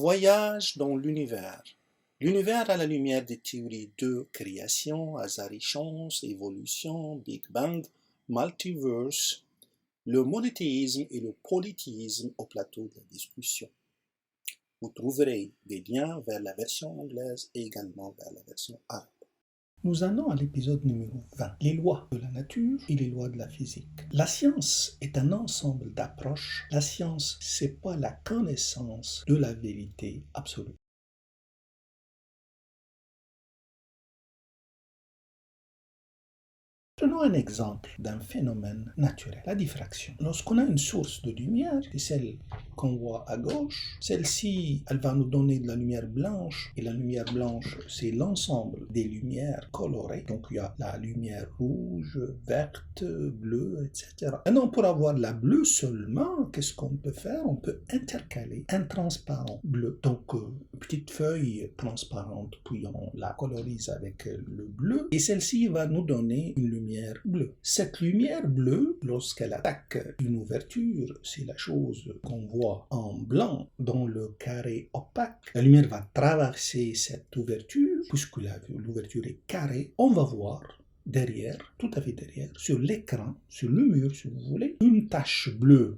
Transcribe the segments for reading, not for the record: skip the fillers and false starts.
Voyage dans l'univers. L'univers à la lumière des théories de création, hasard-chance, évolution, Big Bang, multiverse, le monothéisme et le polythéisme au plateau de la discussion. Vous trouverez des liens vers la version anglaise et également vers la version arabe. Nous allons à l'épisode numéro 20, les lois de la nature et les lois de la physique. La science est un ensemble d'approches. La science, c'est pas la connaissance de la vérité absolue. Prenons un exemple d'un phénomène naturel, la diffraction. Lorsqu'on a une source de lumière, c'est celle qu'on voit à gauche, celle-ci, elle va nous donner de la lumière blanche, et la lumière blanche, c'est l'ensemble des lumières colorées. Donc il y a la lumière rouge, verte, bleue, etc. Maintenant, pour avoir la bleue seulement, qu'est-ce qu'on peut faire? On peut intercaler un transparent bleu. Donc, une petite feuille transparente, puis on la colorise avec le bleu, et celle-ci va nous donner une lumière bleue. Cette lumière bleue, lorsqu'elle attaque une ouverture, c'est la chose qu'on voit en blanc dans le carré opaque. La lumière va traverser cette ouverture, puisque l'ouverture est carrée. On va voir derrière, tout à fait derrière, sur l'écran, sur le mur si vous voulez, une tache bleue,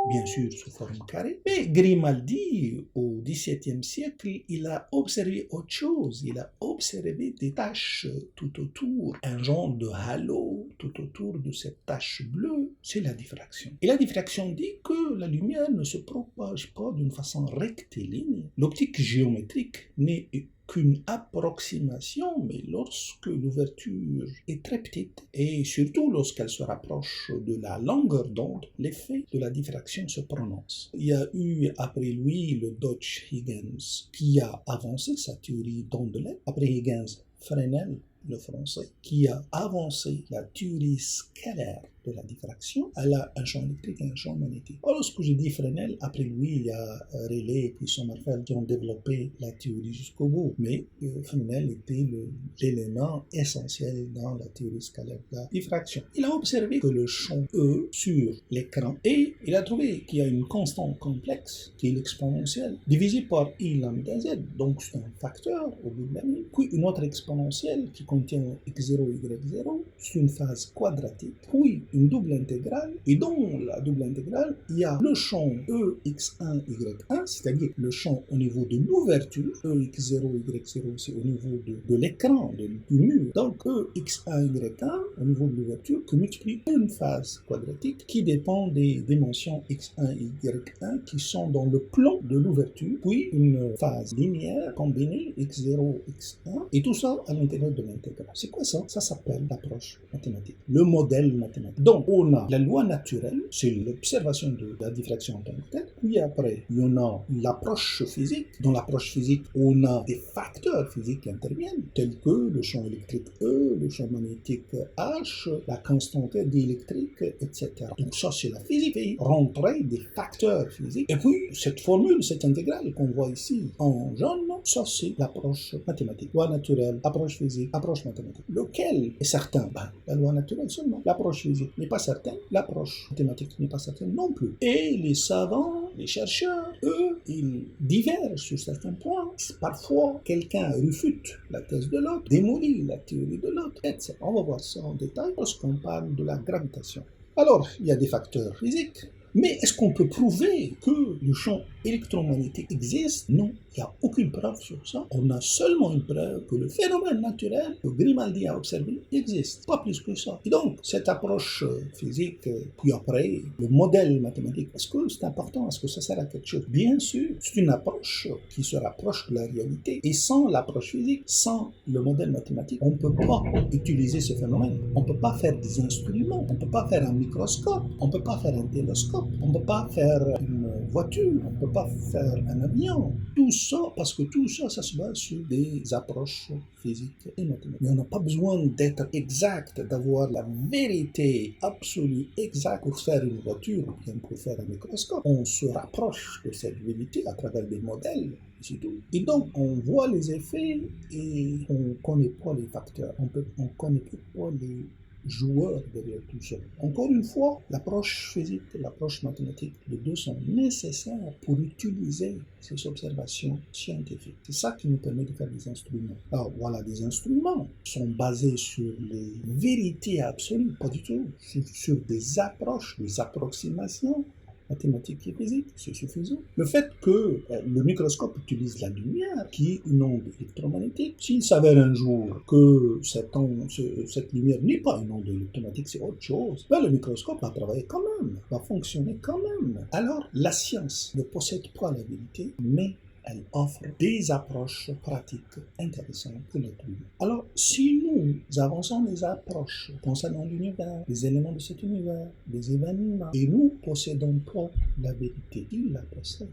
bien sûr sous forme carrée. Mais Grimaldi, au XVIIe siècle, il a observé autre chose. Il a observé des taches tout autour, un genre de halo tout autour de cette tache bleue. C'est la diffraction. Et la diffraction dit que la lumière ne se propage pas d'une façon rectiligne. L'optique géométrique n'est qu'une approximation, mais lorsque l'ouverture est très petite, et surtout lorsqu'elle se rapproche de la longueur d'onde, l'effet de la diffraction se prononce. Il y a eu après lui le Deutsch-Huygens qui a avancé sa théorie d'ondelet. Après Huygens, Fresnel, le français, qui a avancé la théorie scalaire de la diffraction. Elle a un champ électrique et un champ magnétique. Alors, lorsque je dis Fresnel, après lui, il y a Rayleigh et puis Sommerfeld qui ont développé la théorie jusqu'au bout. Mais Fresnel était l'élément essentiel dans la théorie scalaire de la diffraction. Il a observé que le champ E sur l'écran, et il a trouvé qu'il y a une constante complexe, qui est l'exponentielle, divisée par I lambda Z. Donc, c'est un facteur au bout de la ligne. Puis, une autre exponentielle qui contient x0, y0, c'est une phase quadratique. Puis, une double intégrale, et dans la double intégrale, il y a le champ EX1, Y1, c'est-à-dire le champ au niveau de l'ouverture, EX0, Y0, c'est au niveau de l'écran, du mur, donc EX1, Y1, au niveau de l'ouverture, qui multiplie une phase quadratique qui dépend des dimensions X1 et Y1 qui sont dans le plan de l'ouverture, puis une phase linéaire combinée X0, X1, et tout ça à l'intérieur de l'intégrale. C'est quoi ça? Ça s'appelle l'approche mathématique, le modèle mathématique. Donc, on a la loi naturelle, c'est l'observation de la diffraction en tant que telle. Puis après, il y en a l'approche physique. Dans l'approche physique, on a des facteurs physiques qui interviennent, tels que le champ électrique E, le champ magnétique H, la constante diélectrique, etc. Donc ça, c'est la physique. Et rentrer des facteurs physiques. Et puis, cette formule, cette intégrale qu'on voit ici en jaune, ça, c'est l'approche mathématique. Loi naturelle, approche physique, approche mathématique. Lequel est certain? La loi naturelle seulement. L'approche physique n'est pas certaine, l'approche mathématique n'est pas certaine non plus. Et les savants, les chercheurs, eux, ils divergent sur certains points. Parfois, quelqu'un refute la thèse de l'autre, démolit la théorie de l'autre, etc. On va voir ça en détail lorsqu'on parle de la gravitation. Alors, il y a des facteurs physiques. Mais est-ce qu'on peut prouver que le champ électromagnétique existe? Non, il n'y a aucune preuve sur ça. On a seulement une preuve que le phénomène naturel que Grimaldi a observé existe. Pas plus que ça. Et donc, cette approche physique, puis après, le modèle mathématique, est-ce que c'est important? Est-ce que ça sert à quelque chose? Bien sûr, c'est une approche qui se rapproche de la réalité. Et sans l'approche physique, sans le modèle mathématique, on ne peut pas utiliser ce phénomène. On ne peut pas faire des instruments. On ne peut pas faire un microscope. On ne peut pas faire un télescope. On ne peut pas faire une voiture, on ne peut pas faire un avion. Tout ça, parce que tout ça, ça se base sur des approches physiques et mathématiques. Mais on n'a pas besoin d'être exact, d'avoir la vérité absolue, exacte pour faire une voiture ou bien pour faire un microscope. On se rapproche de cette vérité à travers des modèles. C'est tout. Et donc, on voit les effets et on ne connaît pas les facteurs. On ne connaît pas joueur derrière tout ça. Encore une fois, l'approche physique et l'approche mathématique, les deux sont nécessaires pour utiliser ces observations scientifiques. C'est ça qui nous permet de faire des instruments. Alors voilà, des instruments sont basés sur les vérités absolues, pas du tout, sur des approches, des approximations mathématiques et physiques, c'est suffisant. Le fait que le microscope utilise la lumière, qui est une onde électromagnétique, s'il s'avère un jour que cette lumière n'est pas une onde électromagnétique, c'est autre chose, ben le microscope va travailler quand même, va fonctionner quand même. Alors, la science ne possède pas la vérité, mais elle offre des approches pratiques intéressantes pour l'être humain. Alors, si nous avançons les approches concernant l'univers, les éléments de cet univers, les événements, et nous possédons pas la vérité, il la possède.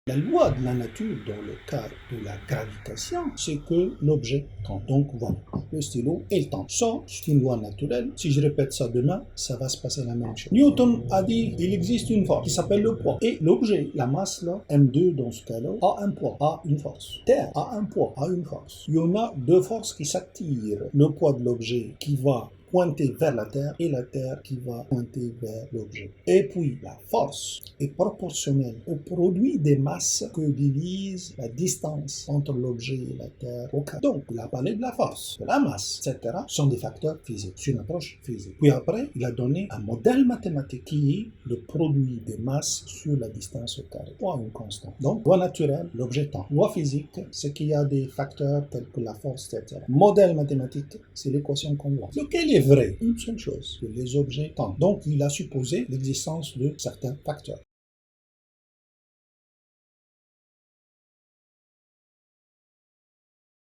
La loi de la nature, dans le cas de la gravitation, c'est que l'objet tend. Donc voilà, le stylo et le temps. Ça, c'est une loi naturelle. Si je répète ça demain, ça va se passer la même chose. Newton a dit il existe une force qui s'appelle le poids. Et l'objet, la masse là, M2 dans ce cas-là, a un poids, a une force. Terre a un poids, a une force. Il y en a deux forces qui s'attirent. Le poids de l'objet qui va pointer vers la Terre et la Terre qui va pointer vers l'objet. Et puis, la force est proportionnelle au produit des masses que divise la distance entre l'objet et la Terre au carré. Donc, il a parlé de la force, de la masse, etc. sont des facteurs physiques. C'est une approche physique. Puis après, il a donné un modèle mathématique qui est le produit des masses sur la distance au carré. Pas une constante. Donc, loi naturelle, l'objet temps. Loi physique, c'est qu'il y a des facteurs tels que la force, etc. Modèle mathématique, c'est l'équation qu'on voit. Lequel est vrai? Une seule chose, que les objets tendent. Donc, il a supposé l'existence de certains facteurs.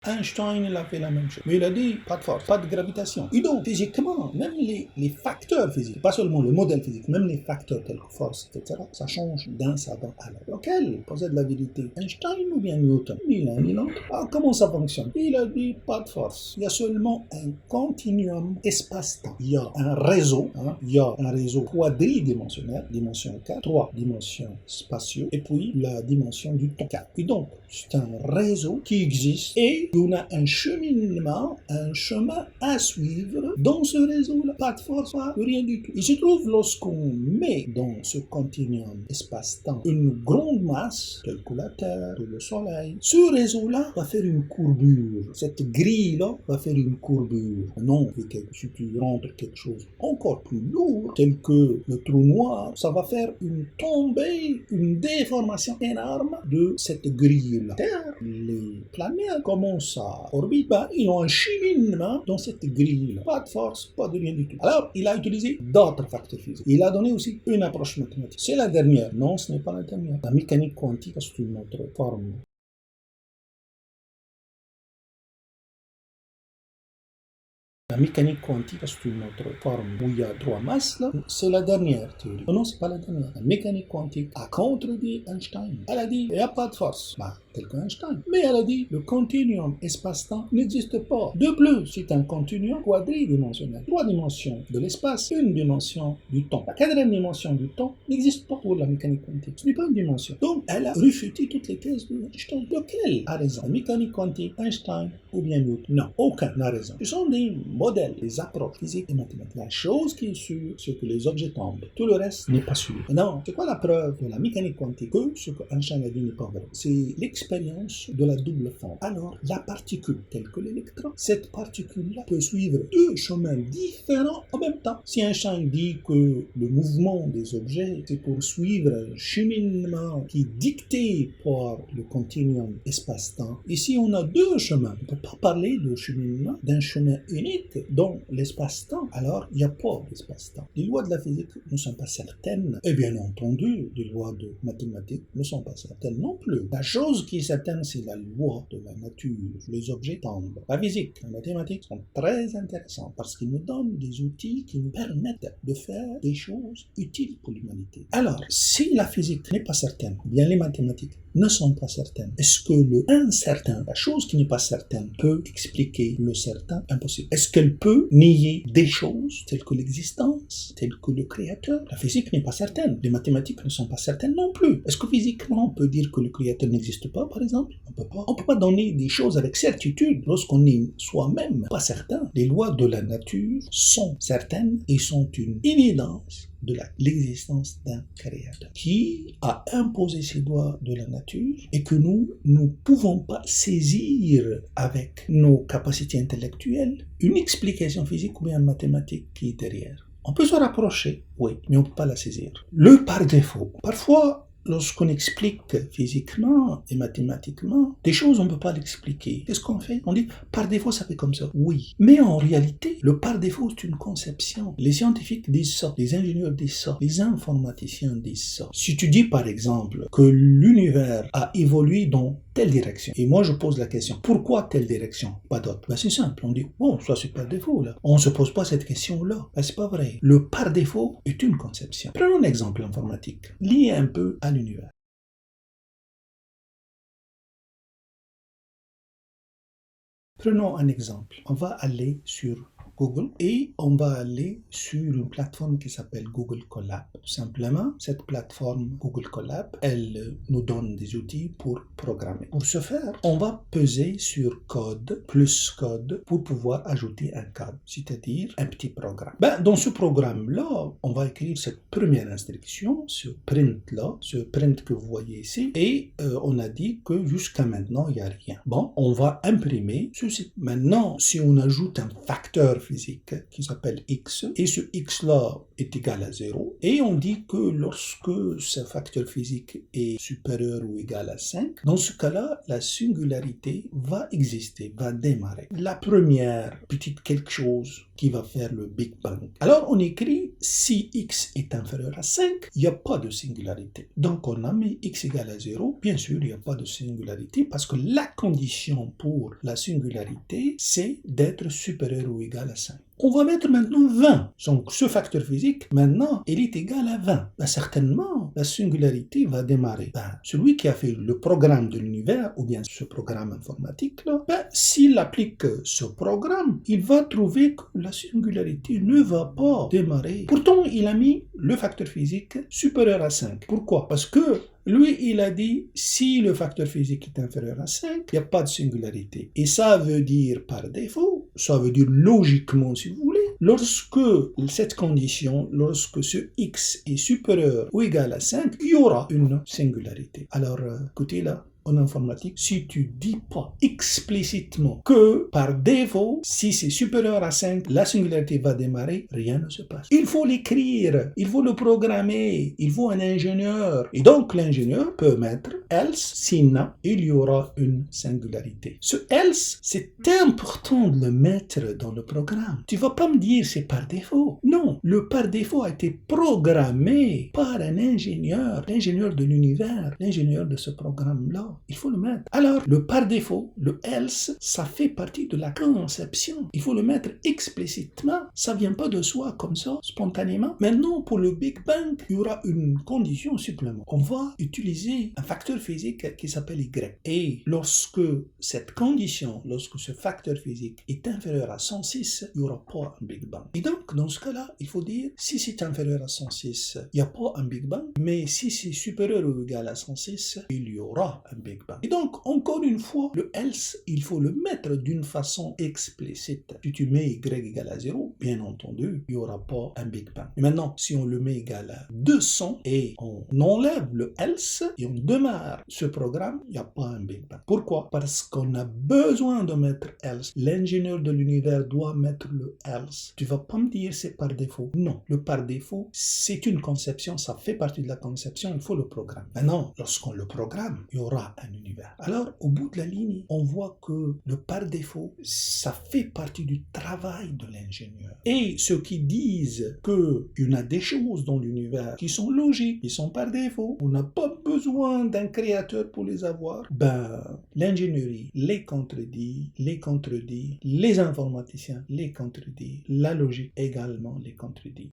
Einstein, il a fait la même chose. Mais il a dit, pas de force, pas de gravitation. Et donc, physiquement, même les facteurs physiques, pas seulement le modèle physique, même les facteurs tels que force, etc., ça change d'un savant à l'autre. Lequel possède la vérité? Einstein ou bien Newton? Ni l'un ni l'autre. Alors, comment ça fonctionne? Il a dit, pas de force. Il y a seulement un continuum espace-temps. Il y a un réseau, il y a un réseau quadridimensionnel, dimension 4, 3 dimensions spatiaux, et puis la dimension du temps 4. Et donc, c'est un réseau qui existe et on a un cheminement, un chemin à suivre dans ce réseau-là. Pas de force, pas rien du tout. Il se trouve lorsqu'on met dans ce continuum espace-temps une grande masse, telle que la Terre ou le Soleil, ce réseau-là va faire une courbure. Cette grille-là va faire une courbure. Non, si tu rentres quelque chose encore plus lourd, tel que le trou noir, ça va faire une tombée, une déformation énorme de cette grille-là. Terre, les planètes commencent à orbiter, ils ont un cheminement dans cette grille-là. Pas de force, pas de rien du tout. Alors, il a utilisé d'autres facteurs physiques. Il a donné aussi une approche mathématique. C'est la dernière. Non, ce n'est pas la dernière. La mécanique quantique, c'est une autre forme. La mécanique quantique, c'est une autre forme où il y a trois masses, là. C'est la dernière théorie. Non, c'est pas la dernière. La mécanique quantique a contredit Einstein. Elle a dit, il n'y a pas de force. Tel qu'Einstein. Mais elle a dit, le continuum espace-temps n'existe pas. De plus, c'est un continuum quadridimensionnel. 3 dimensions de l'espace, une dimension du temps. La 4e dimension du temps n'existe pas pour la mécanique quantique. Ce n'est pas une dimension. Donc, elle a refuté toutes les thèses d'Einstein. Lequel a raison? La mécanique quantique, Einstein ou bien Newton? Non, aucun n'a raison. Ce sont des modèles, des approches physiques et mathématiques. La chose qui est sûre, c'est que les objets tombent. Tout le reste n'est pas sûr. Non, c'est quoi la preuve de la mécanique quantique? Que ce que Einstein a dit n'est pas vrai. C'est l'expérience de la double forme. Alors, la particule, telle que l'électron, cette particule-là peut suivre deux chemins différents en même temps. Si Einstein dit que le mouvement des objets, c'est pour suivre un cheminement qui est dicté par le continuum espace-temps, ici on a deux chemins. On ne peut pas parler de cheminement d'un chemin unique dans l'espace-temps. Alors, il n'y a pas d'espace-temps. Les lois de la physique ne sont pas certaines. Et bien entendu, les lois de mathématiques ne sont pas certaines non plus. La chose qui est certaine, c'est la loi de la nature. Les objets tendent. La physique, la mathématique sont très intéressants parce qu'ils nous donnent des outils qui nous permettent de faire des choses utiles pour l'humanité. Alors, si la physique n'est pas certaine, bien les mathématiques ne sont pas certaines. Est-ce que le incertain, la chose qui n'est pas certaine, peut expliquer le certain? Impossible. Est-ce qu'elle peut nier des choses telles que l'existence, telles que le créateur? La physique n'est pas certaine. Les mathématiques ne sont pas certaines non plus. Est-ce que physiquement on peut dire que le créateur n'existe pas, par exemple? On peut pas. On peut pas donner des choses avec certitude lorsqu'on est soi-même pas certain. Les lois de la nature sont certaines et sont une évidence de l'existence d'un créateur qui a imposé ces lois de la nature et que nous ne pouvons pas saisir avec nos capacités intellectuelles une explication physique ou bien mathématique qui est derrière. On peut se rapprocher, oui, mais on ne peut pas la saisir. Le par défaut. Parfois, lorsqu'on explique physiquement et mathématiquement des choses, on ne peut pas l'expliquer. Qu'est-ce qu'on fait? On dit, par défaut, ça fait comme ça. Oui. Mais en réalité, le par défaut, c'est une conception. Les scientifiques disent ça, les ingénieurs disent ça, les informaticiens disent ça. Si tu dis, par exemple, que l'univers a évolué dans telle direction, et moi je pose la question, pourquoi telle direction? Pas d'autre. Ben, c'est simple. On dit, bon, ça c'est par défaut, là. On ne se pose pas cette question-là. Ben, c'est pas vrai. Le par défaut est une conception. Prenons un exemple informatique, lié un peu à l'univers. Prenons un exemple. On va aller sur Google et on va aller sur une plateforme qui s'appelle Google Colab. Tout simplement, cette plateforme Google Colab, elle nous donne des outils pour programmer. Pour ce faire, on va peser sur code, plus code, pour pouvoir ajouter un code, c'est-à-dire un petit programme. Dans ce programme-là, on va écrire cette première instruction, ce print-là, ce print que vous voyez ici, et on a dit que jusqu'à maintenant, il n'y a rien. Bon, on va imprimer ceci. Maintenant, si on ajoute un facteur physique qui s'appelle x, et ce x-là est égal à 0, et on dit que lorsque ce facteur physique est supérieur ou égal à 5, dans ce cas-là, la singularité va exister, va démarrer. La première petite quelque chose qui va faire le Big Bang. Alors on écrit si x est inférieur à 5, il n'y a pas de singularité. Donc on a mis x égale à 0, bien sûr il n'y a pas de singularité parce que la condition pour la singularité c'est d'être supérieur ou égal à 5. On va mettre maintenant 20. Donc ce facteur physique, maintenant, il est égal à 20. Certainement, la singularité va démarrer. Celui qui a fait le programme de l'univers, ou bien ce programme informatique-là, s'il applique ce programme, il va trouver que la singularité ne va pas démarrer. Pourtant, il a mis le facteur physique supérieur à 5. Pourquoi? Parce que lui, il a dit, si le facteur physique est inférieur à 5, il n'y a pas de singularité. Et ça veut dire par défaut, ça veut dire logiquement, si vous voulez, lorsque cette condition, lorsque ce x est supérieur ou égal à 5, il y aura une singularité. Alors, écoutez là, en informatique, si tu dis pas explicitement que par défaut, si c'est supérieur à 5, la singularité va démarrer, rien ne se passe. Il faut l'écrire, il faut le programmer, il faut un ingénieur. Et donc l'ingénieur peut mettre else, sinon il y aura une singularité. Ce else, c'est important de le mettre dans le programme. Tu vas pas me dire c'est par défaut. Non, le par défaut a été programmé par un ingénieur, l'ingénieur de l'univers, l'ingénieur de ce programme-là. Il faut le mettre. Alors, le par défaut, le else, ça fait partie de la conception. Il faut le mettre explicitement. Ça vient pas de soi comme ça, spontanément. Maintenant, pour le Big Bang, il y aura une condition supplémentaire. On va utiliser un facteur physique qui s'appelle Y. Et lorsque cette condition, lorsque ce facteur physique est inférieur à 106, il n'y aura pas un Big Bang. Et donc, dans ce cas-là, il faut dire, si c'est inférieur à 106, il n'y a pas un Big Bang. Mais si c'est supérieur ou égal à 106, il y aura un Big Bang. Et donc, encore une fois, le else, il faut le mettre d'une façon explicite. Si tu mets y égale à 0, bien entendu, il n'y aura pas un Big Bang. Et maintenant, si on le met égal à 200 et on enlève le else et on démarre ce programme, il n'y a pas un Big Bang. Pourquoi? Parce qu'on a besoin de mettre else. L'ingénieur de l'univers doit mettre le else. Tu vas pas me dire c'est par défaut. Non, le par défaut, c'est une conception, ça fait partie de la conception, il faut le programme. Maintenant, lorsqu'on le programme, il y aura un univers. Alors, au bout de la ligne, on voit que le par défaut, ça fait partie du travail de l'ingénieur. Et ceux qui disent qu'il y a des choses dans l'univers qui sont logiques, qui sont par défaut, on n'a pas besoin d'un créateur pour les avoir, l'ingénierie les contredit, les informaticiens les contredit, la logique également les contredit.